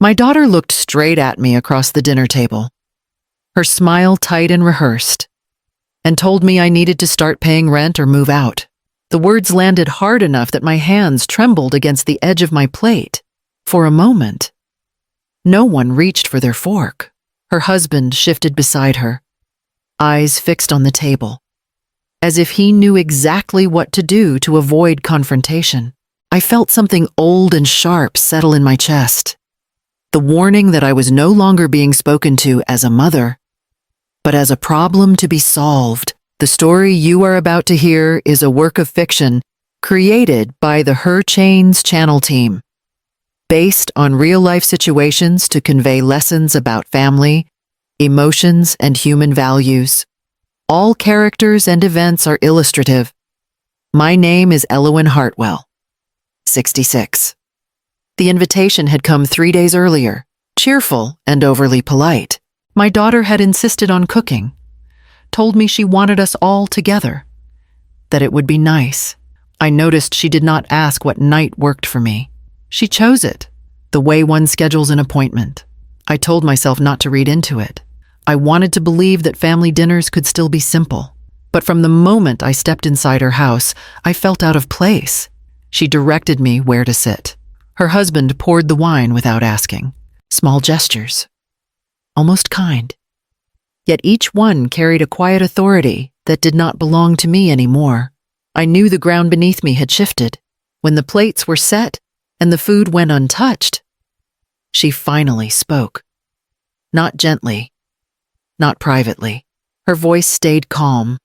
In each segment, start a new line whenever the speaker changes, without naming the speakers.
My daughter looked straight at me across the dinner table, her smile tight and rehearsed, and told me I needed to start paying rent or move out. The words landed hard enough that my hands trembled against the edge of my plate. For a moment, no one reached for their fork. Her husband shifted beside her, eyes fixed on the table, as if he knew exactly what to do to avoid confrontation. I felt something old and sharp settle in my chest. The warning that I was no longer being spoken to as a mother, but as a problem to be solved. The story you are about to hear is a work of fiction created by the Her Chains channel team, based on real-life situations to convey lessons about family, emotions, and human values. All characters and events are illustrative. My name is Elowyn Hartwell, 66. The invitation had come 3 days earlier, cheerful and overly polite. My daughter had insisted on cooking, told me she wanted us all together, that it would be nice. I noticed she did not ask what night worked for me. She chose it, the way one schedules an appointment. I told myself not to read into it. I wanted to believe that family dinners could still be simple. But from the moment I stepped inside her house, I felt out of place. She directed me where to sit. Her husband poured the wine without asking. Small gestures, almost kind. Yet each one carried a quiet authority that did not belong to me anymore. I knew the ground beneath me had shifted. When the plates were set and the food went untouched, she finally spoke. Not gently, not privately. Her voice stayed calm,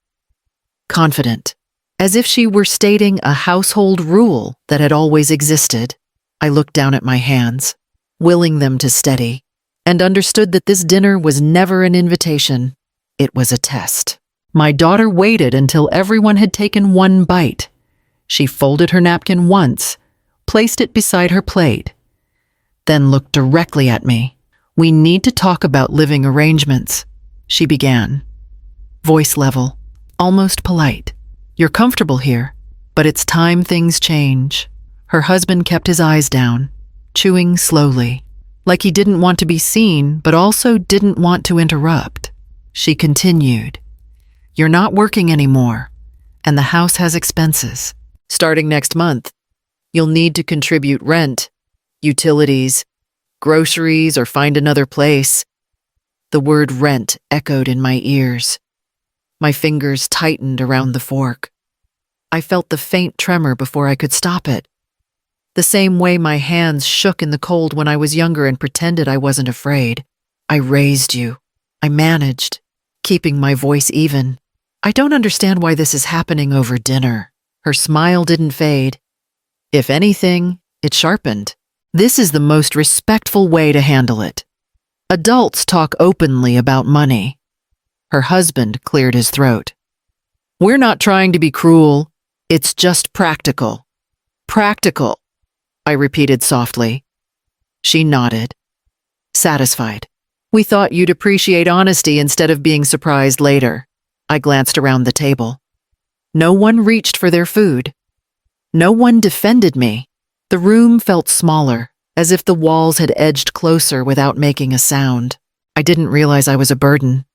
confident, as if she were stating a household rule that had always existed. I looked down at my hands, willing them to steady, and understood that this dinner was never an invitation. It was a test. My daughter waited until everyone had taken one bite. She folded her napkin once, placed it beside her plate, then looked directly at me. "We need to talk about living arrangements," she began, voice level, almost polite. "You're comfortable here, but it's time things change." Her husband kept his eyes down, chewing slowly, like he didn't want to be seen, but also didn't want to interrupt. She continued, "You're not working anymore, and the house has expenses. Starting next month, you'll need to contribute rent, utilities, groceries, or find another place." The word rent echoed in my ears. My fingers tightened around the fork. I felt the faint tremor before I could stop it. The same way my hands shook in the cold when I was younger and pretended I wasn't afraid. "I raised you," I managed, keeping my voice even. "I don't understand why this is happening over dinner." Her smile didn't fade. If anything, it sharpened. "This is the most respectful way to handle it. Adults talk openly about money." Her husband cleared his throat. "We're not trying to be cruel. It's just practical." "Practical," I repeated softly. She nodded, satisfied. "We thought you'd appreciate honesty instead of being surprised later." I glanced around the table. No one reached for their food. No one defended me. The room felt smaller, as if the walls had edged closer without making a sound. I didn't realize I was a burden.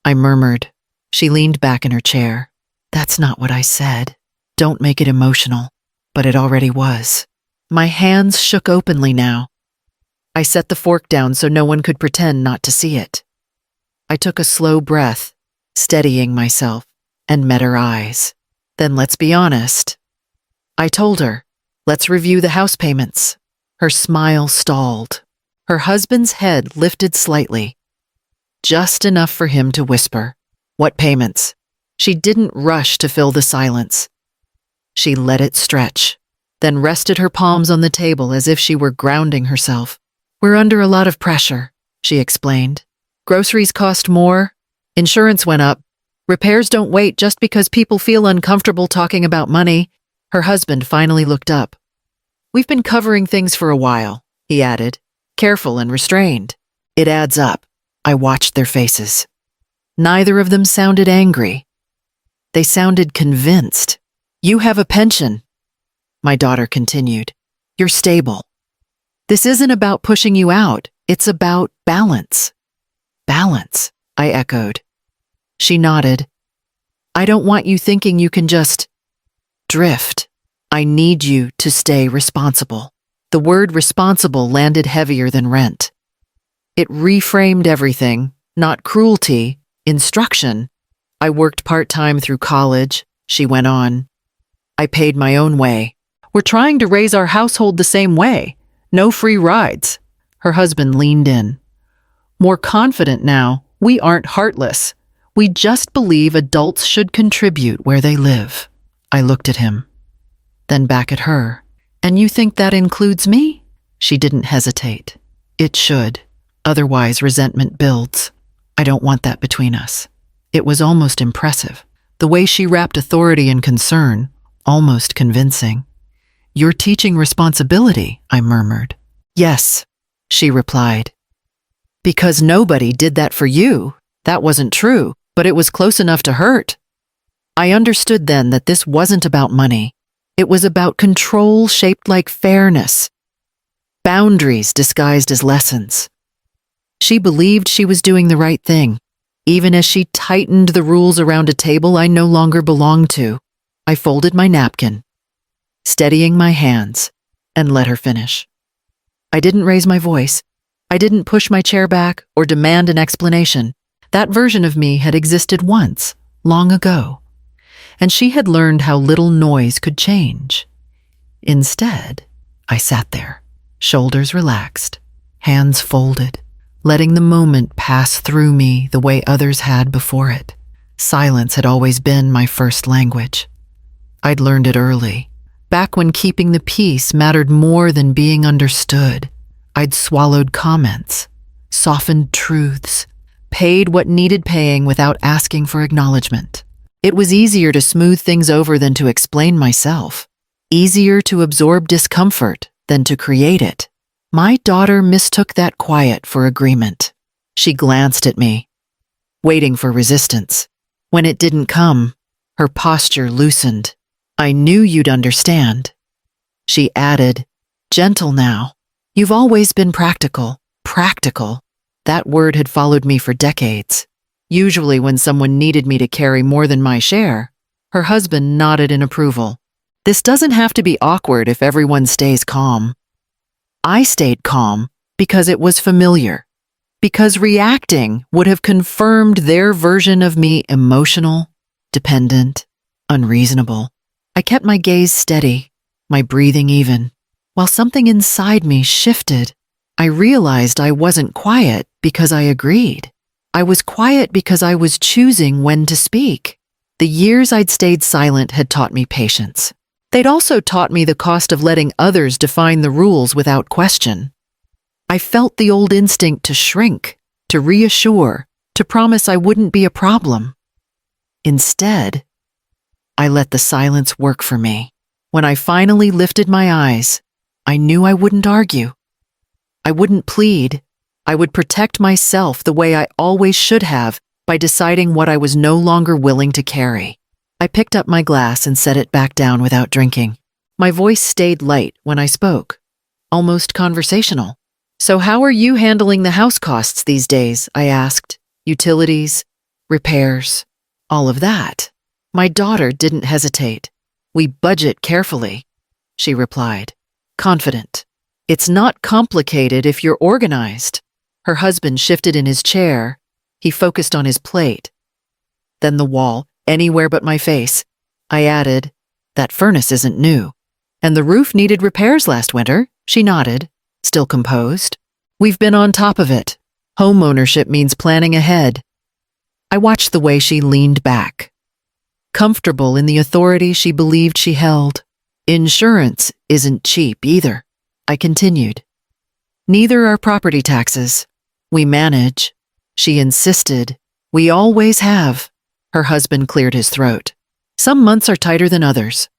I murmured. She leaned back in her chair. "That's not what I said. Don't make it emotional." But it already was. My hands shook openly now. I set the fork down so no one could pretend not to see it. I took a slow breath, steadying myself, and met her eyes. "Then let's be honest." I told her, "Let's review the house payments." Her smile stalled. Her husband's head lifted slightly, just enough for him to whisper, "What payments?" She didn't rush to fill the silence. She let it stretch, then rested her palms on the table as if she were grounding herself. "We're under a lot of pressure," she explained. "Groceries cost more, insurance went up, repairs don't wait just because people feel uncomfortable talking about money." Her husband finally looked up. "We've been covering things for a while," he added, careful and restrained. "It adds up." I watched their faces. Neither of them sounded angry. They sounded convinced. "You have a pension," my daughter continued. "You're stable. This isn't about pushing you out. It's about balance. Balance, I echoed. She nodded. I don't want you thinking you can just drift. I need you to stay responsible. The word responsible landed heavier than rent. It reframed everything, not cruelty, instruction. I worked part-time through college, she went on. I paid my own way. We're trying to raise our household the same way. No free rides. Her husband leaned in. More confident now, we aren't heartless. We just believe adults should contribute where they live. I looked at him, then back at her. And you think that includes me? She didn't hesitate. It should. Otherwise, resentment builds. I don't want that between us. It was almost impressive. The way she wrapped authority and concern, almost convincing. You're teaching responsibility, I murmured. Yes, she replied. Because nobody did that for you. That wasn't true, but it was close enough to hurt. I understood then that this wasn't about money. It was about control shaped like fairness. Boundaries disguised as lessons. She believed she was doing the right thing, even as she tightened the rules around a table I no longer belonged to. I folded my napkin, steadying my hands, and let her finish. I didn't raise my voice. I didn't push my chair back or demand an explanation. That version of me had existed once, long ago, and she had learned how little noise could change. Instead, I sat there, shoulders relaxed, hands folded, letting the moment pass through me the way others had before it. Silence had always been my first language. I'd learned it early, back when keeping the peace mattered more than being understood. I'd swallowed comments, softened truths, paid what needed paying without asking for acknowledgement. It was easier to smooth things over than to explain myself, easier to absorb discomfort than to create it. My daughter mistook that quiet for agreement. She glanced at me, waiting for resistance. When it didn't come, her posture loosened. I knew you'd understand. She added, gentle now. You've always been practical. Practical. That word had followed me for decades. Usually when someone needed me to carry more than my share, her husband nodded in approval. This doesn't have to be awkward if everyone stays calm. I stayed calm because it was familiar, because reacting would have confirmed their version of me emotional, dependent, unreasonable. I kept my gaze steady, my breathing even. While something inside me shifted, I realized I wasn't quiet because I agreed. I was quiet because I was choosing when to speak. The years I'd stayed silent had taught me patience. They'd also taught me the cost of letting others define the rules without question. I felt the old instinct to shrink, to reassure, to promise I wouldn't be a problem. Instead, I let the silence work for me. When I finally lifted my eyes, I knew I wouldn't argue. I wouldn't plead. I would protect myself the way I always should have by deciding what I was no longer willing to carry. I picked up my glass and set it back down without drinking. My voice stayed light when I spoke, almost conversational. So how are you handling the house costs these days? I asked. Utilities, repairs, all of that. My daughter didn't hesitate. We budget carefully, she replied, confident. It's not complicated if you're organized. Her husband shifted in his chair. He focused on his plate. Then the wall, anywhere but my face. I added, that furnace isn't new. And the roof needed repairs last winter. She nodded, still composed. We've been on top of it. Homeownership means planning ahead. I watched the way she leaned back, comfortable in the authority she believed she held. Insurance isn't cheap either, I continued. Neither are property taxes. We manage. She insisted. We always have. Her husband cleared his throat. Some months are tighter than others.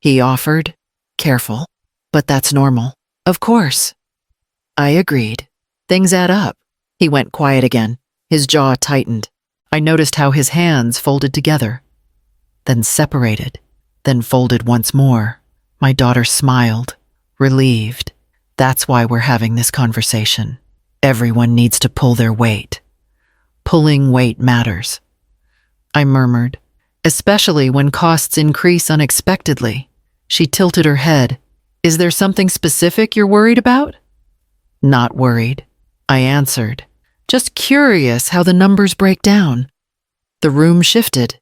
He offered, careful, but that's normal. Of course. I agreed. Things add up. He went quiet again. His jaw tightened. I noticed how his hands folded together, then separated, then folded once more. My daughter smiled, relieved. That's why we're having this conversation. Everyone needs to pull their weight. Pulling weight matters, I murmured, especially when costs increase unexpectedly. She tilted her head. Is there something specific you're worried about? Not worried, I answered. Just curious how the numbers break down. The room shifted.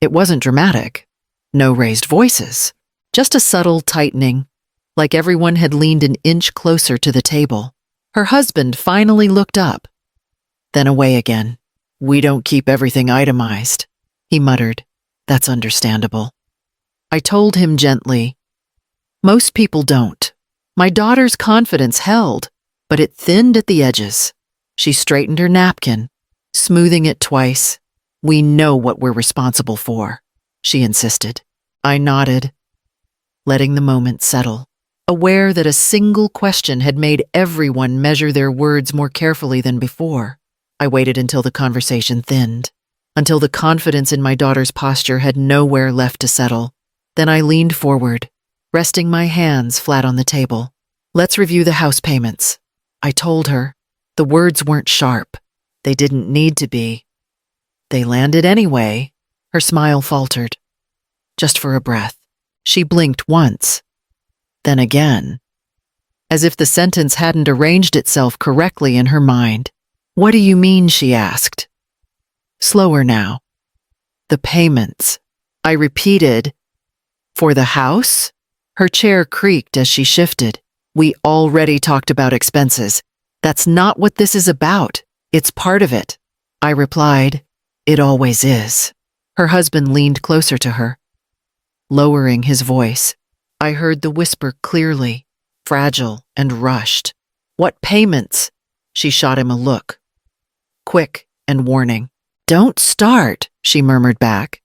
It wasn't dramatic. No raised voices. Just a subtle tightening, like everyone had leaned an inch closer to the table. Her husband finally looked up, then away again. We don't keep everything itemized, he muttered. That's understandable. I told him gently. Most people don't. My daughter's confidence held, but it thinned at the edges. She straightened her napkin, smoothing it twice. We know what we're responsible for, she insisted. I nodded, letting the moment settle, aware that a single question had made everyone measure their words more carefully than before. I waited until the conversation thinned, until the confidence in my daughter's posture had nowhere left to settle. Then I leaned forward, resting my hands flat on the table. Let's review the house payments, I told her. The words weren't sharp. They didn't need to be. They landed anyway. Her smile faltered. Just for a breath. She blinked once, then again, as if the sentence hadn't arranged itself correctly in her mind. What do you mean, she asked. Slower now. The payments, I repeated. For the house? Her chair creaked as she shifted. We already talked about expenses. That's not what this is about. It's part of it, I replied. It always is. Her husband leaned closer to her, lowering his voice. I heard the whisper clearly, fragile and rushed. What payments? She shot him a look, quick and warning. Don't start, she murmured back.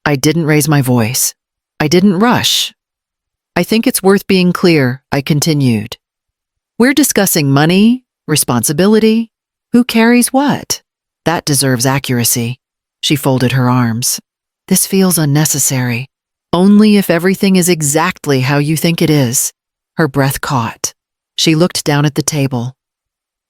I didn't raise my voice. I didn't rush. I think it's worth being clear, I continued. We're discussing money, responsibility, who carries what. That deserves accuracy. She folded her arms. This feels unnecessary. Only if everything is exactly how you think it is. Her breath caught. She looked down at the table,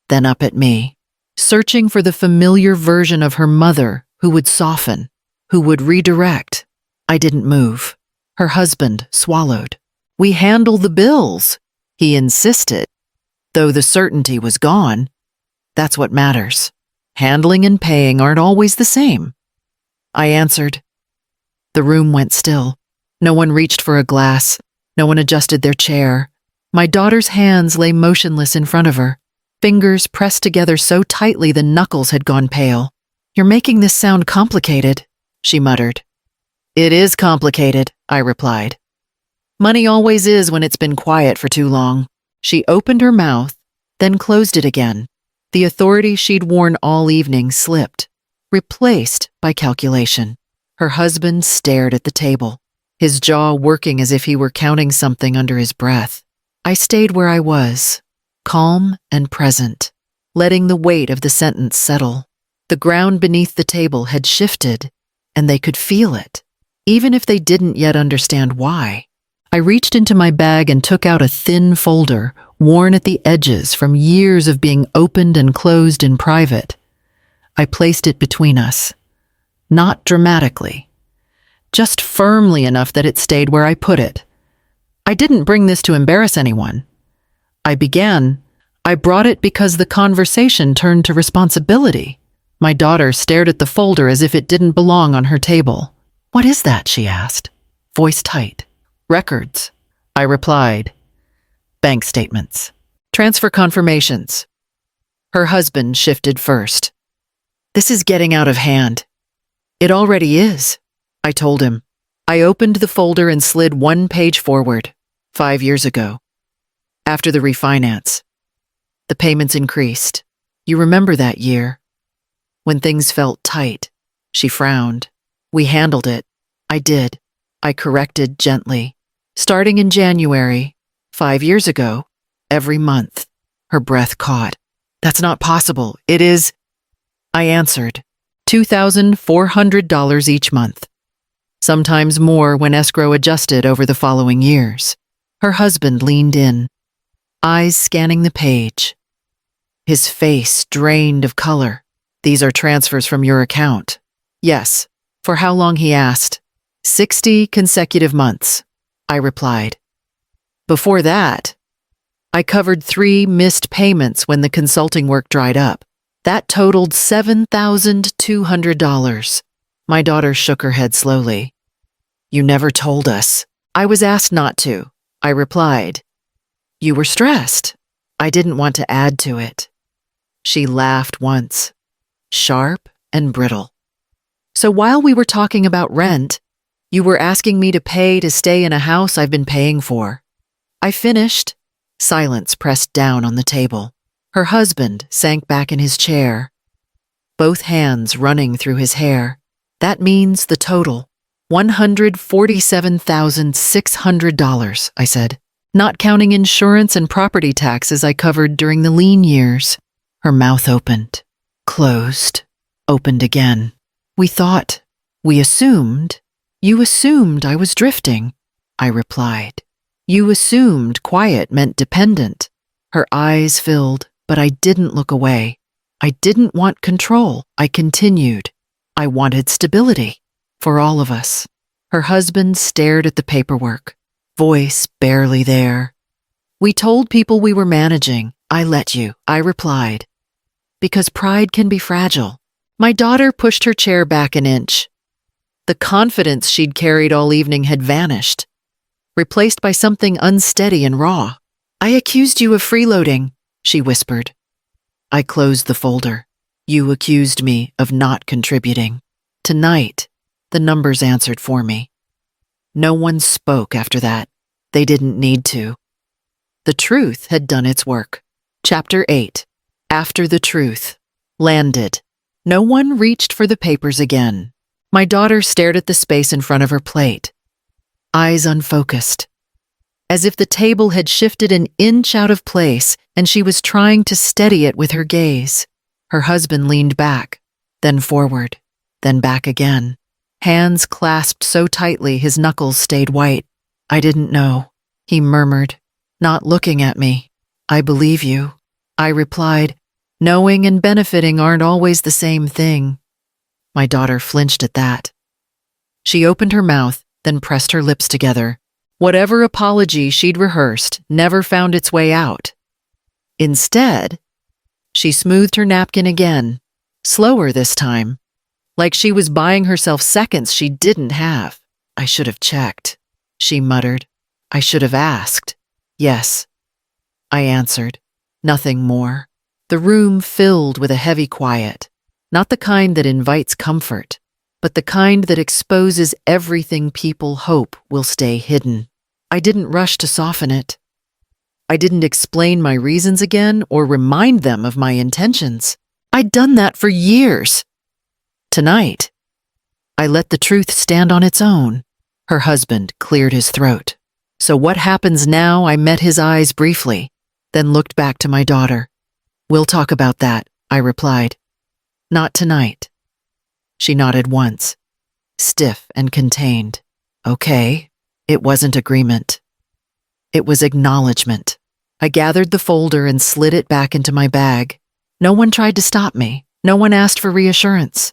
then up at me, searching for the familiar version of her mother who would soften, who would redirect. I didn't move. Her husband swallowed. We handle the bills, he insisted. Though the certainty was gone, that's what matters. Handling and paying aren't always the same. I answered. The room went still. No one reached for a glass. No one adjusted their chair. My daughter's hands lay motionless in front of her, fingers pressed together so tightly the knuckles had gone pale. You're making this sound complicated, she muttered. It is complicated, I replied. Money always is when it's been quiet for too long. She opened her mouth, then closed it again. The authority she'd worn all evening slipped, replaced by calculation. Her husband stared at the table, his jaw working as if he were counting something under his breath. I stayed where I was, calm and present, letting the weight of the sentence settle. The ground beneath the table had shifted, and they could feel it, even if they didn't yet understand why. I reached into my bag and took out a thin folder, worn at the edges from years of being opened and closed in private. I placed it between us, not dramatically, just firmly enough that it stayed where I put it. I didn't bring this to embarrass anyone. I brought it because the conversation turned to responsibility. My daughter stared at the folder as if it didn't belong on her table. What is that? She asked, voice tight. Records, I replied. Bank statements. Transfer confirmations. Her husband shifted first. This is getting out of hand. It already is, I told him. I opened the folder and slid one page forward, 5 years ago. After the refinance, the payments increased. You remember that year? When things felt tight, she frowned. We handled it. I did. I corrected gently. Starting in January, 5 years ago, every month. Her breath caught. That's not possible. It is, I answered. $2,400 each month. Sometimes more when escrow adjusted over the following years. Her husband leaned in. eyes scanning the page. His face drained of color. "These are transfers from your account." "Yes." "For how long?" he asked. 60 consecutive months, I replied. "Before that, I covered 3 missed payments when the consulting work dried up. That totaled $7,200. My daughter shook her head slowly. "You never told us." "I was asked not to," I replied. "You were stressed." I didn't want to add to it. She laughed once, sharp and brittle. "So while we were talking about rent, you were asking me to pay to stay in a house I've been paying for." I finished. Silence pressed down on the table. Her husband sank back in his chair, both hands running through his hair. "That means the total, $147,600, I said, "not counting insurance and property taxes I covered during the lean years." Her mouth opened, closed, opened again. We assumed. "You assumed I was drifting," I replied. "You assumed quiet meant dependent." Her eyes filled, but I didn't look away. I didn't want control. I continued. I wanted stability for all of us. Her husband stared at the paperwork, voice barely there. "We told people we were managing. I let you," I replied. "Because pride can be fragile." My daughter pushed her chair back an inch. The confidence she'd carried all evening had vanished, replaced by something unsteady and raw. "I accused you of freeloading," she whispered. I closed the folder. "You accused me of not contributing." Tonight, the numbers answered for me. No one spoke after that. They didn't need to. The truth had done its work. Chapter 8. After the truth. Landed. No one reached for the papers again. My daughter stared at the space in front of her plate, eyes unfocused, as if the table had shifted an inch out of place and she was trying to steady it with her gaze. Her husband leaned back, then forward, then back again, hands clasped so tightly his knuckles stayed white. "I didn't know," he murmured, not looking at me. "I believe you," I replied. "Knowing and benefiting aren't always the same thing." My daughter flinched at that. She opened her mouth, then pressed her lips together. Whatever apology she'd rehearsed never found its way out. Instead, she smoothed her napkin again, slower this time, like she was buying herself seconds she didn't have. "I should have checked," she muttered. "I should have asked." "Yes," I answered. Nothing more. The room filled with a heavy quiet, not the kind that invites comfort, but the kind that exposes everything people hope will stay hidden. I didn't rush to soften it. I didn't explain my reasons again or remind them of my intentions. I'd done that for years. Tonight, I let the truth stand on its own. Her husband cleared his throat. "So what happens now?" I met his eyes briefly, then looked back to my daughter. "We'll talk about that," I replied. "Not tonight." She nodded once, stiff and contained. "Okay." It wasn't agreement. It was acknowledgement. I gathered the folder and slid it back into my bag. No one tried to stop me. No one asked for reassurance.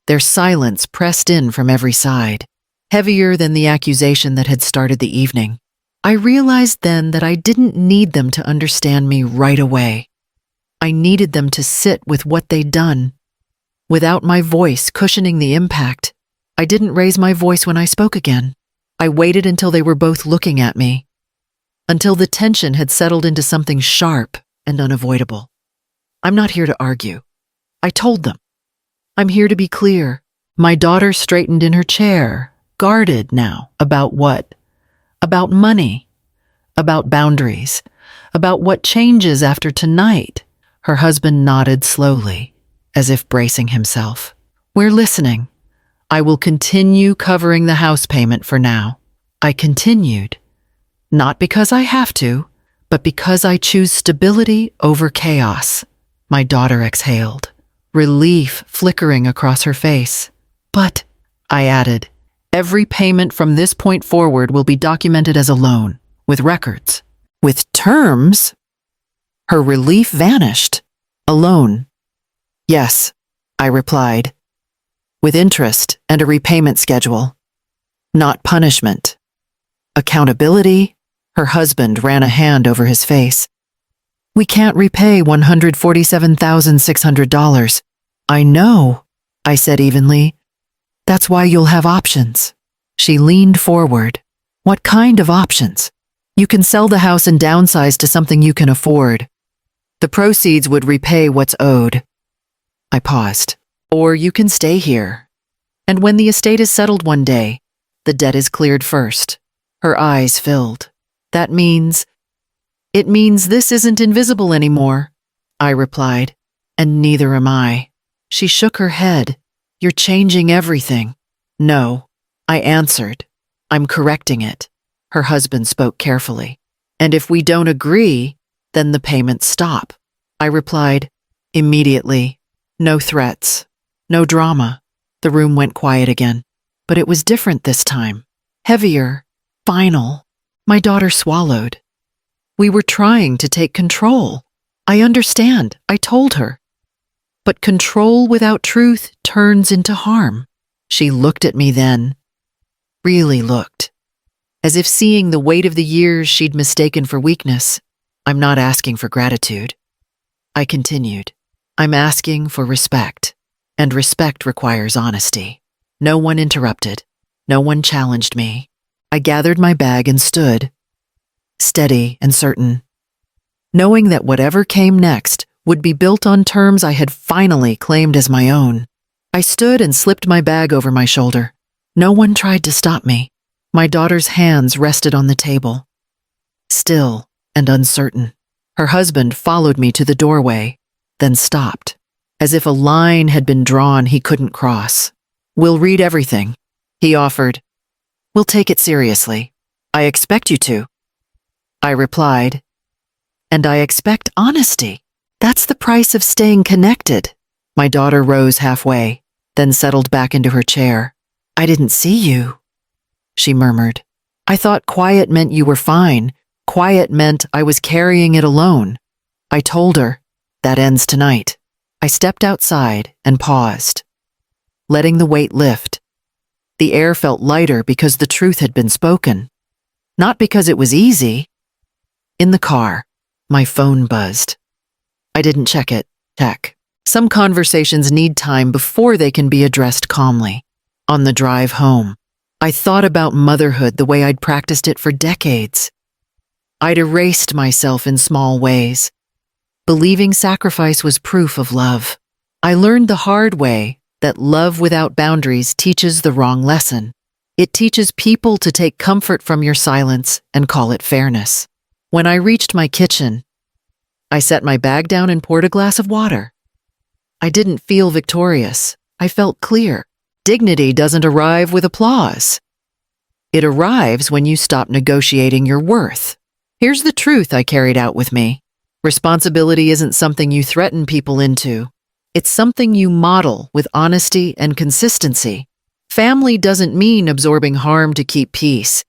Their silence pressed in from every side, heavier than the accusation that had started the evening. I realized then that I didn't need them to understand me right away. I needed them to sit with what they'd done, without my voice cushioning the impact. I didn't raise my voice when I spoke again. I waited until they were both looking at me, until the tension had settled into something sharp and unavoidable. "I'm not here to argue," I told them. "I'm here to be clear." My daughter straightened in her chair, guarded now. About what? About money, about boundaries, about what changes after tonight. Her husband nodded slowly, as if bracing himself. "We're listening. I will continue covering the house payment for now." I continued, not because I have to, but because I choose stability over chaos. My daughter exhaled, relief flickering across her face. "But," I added, "every payment from this point forward will be documented as a loan, with records. With terms? Her relief vanished. Alone. Yes, I replied. With interest and a repayment schedule. Not punishment. Accountability? Her husband ran a hand over his face. We can't repay $147,600. I know, I said evenly. That's why you'll have options. She leaned forward. What kind of options? You can sell the house and downsize to something you can afford. The proceeds would repay what's owed. I paused. Or you can stay here. And when the estate is settled one day, the debt is cleared first. Her eyes filled. It means this isn't invisible anymore, I replied, and neither am I. She shook her head. You're changing everything. No, I answered. I'm correcting it. Her husband spoke carefully. And if we don't agree, then the payments stop. I replied, immediately. No threats. No drama. The room went quiet again. But it was different this time. Heavier. Final. My daughter swallowed. We were trying to take control. I understand, I told her. But control without truth turns into harm. She looked at me then. Really looked. As if seeing the weight of the years she'd mistaken for weakness. I'm not asking for gratitude. I continued. I'm asking for respect. And respect requires honesty. No one interrupted. No one challenged me. I gathered my bag and stood. Steady and certain. Knowing that whatever came next would be built on terms I had finally claimed as my own. I stood and slipped my bag over my shoulder. No one tried to stop me. My daughter's hands rested on the table. Still and uncertain. Her husband followed me to the doorway, then stopped, as if a line had been drawn he couldn't cross. We'll read everything, he offered. We'll take it seriously. I expect you to. I replied. And I expect honesty. That's the price of staying connected. My daughter rose halfway, then settled back into her chair. I didn't see you, she murmured. I thought quiet meant you were fine. Quiet meant I was carrying it alone. I told her, that ends tonight. I stepped outside and paused, letting the weight lift. The air felt lighter because the truth had been spoken. Not because it was easy. In the car, my phone buzzed. I didn't check it. Check. Some conversations need time before they can be addressed calmly. On the drive home, I thought about motherhood the way I'd practiced it for decades. I'd erased myself in small ways, believing sacrifice was proof of love. I learned the hard way that love without boundaries teaches the wrong lesson. It teaches people to take comfort from your silence and call it fairness. When I reached my kitchen, I set my bag down and poured a glass of water. I didn't feel victorious. I felt clear. Dignity doesn't arrive with applause. It arrives when you stop negotiating your worth. Here's the truth I carried out with me. Responsibility isn't something you threaten people into. It's something you model with honesty and consistency. Family doesn't mean absorbing harm to keep peace.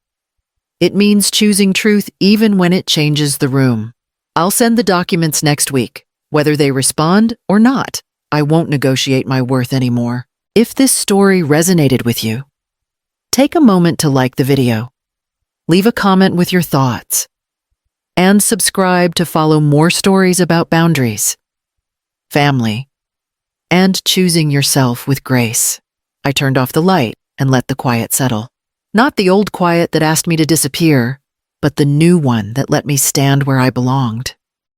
It means choosing truth even when it changes the room. I'll send the documents next week. Whether they respond or not, I won't negotiate my worth anymore. If this story resonated with you, take a moment to like the video. Leave a comment with your thoughts. And subscribe to follow more stories about boundaries, family, and choosing yourself with grace. I turned off the light and let the quiet settle. Not the old quiet that asked me to disappear, but the new one that let me stand where I belonged.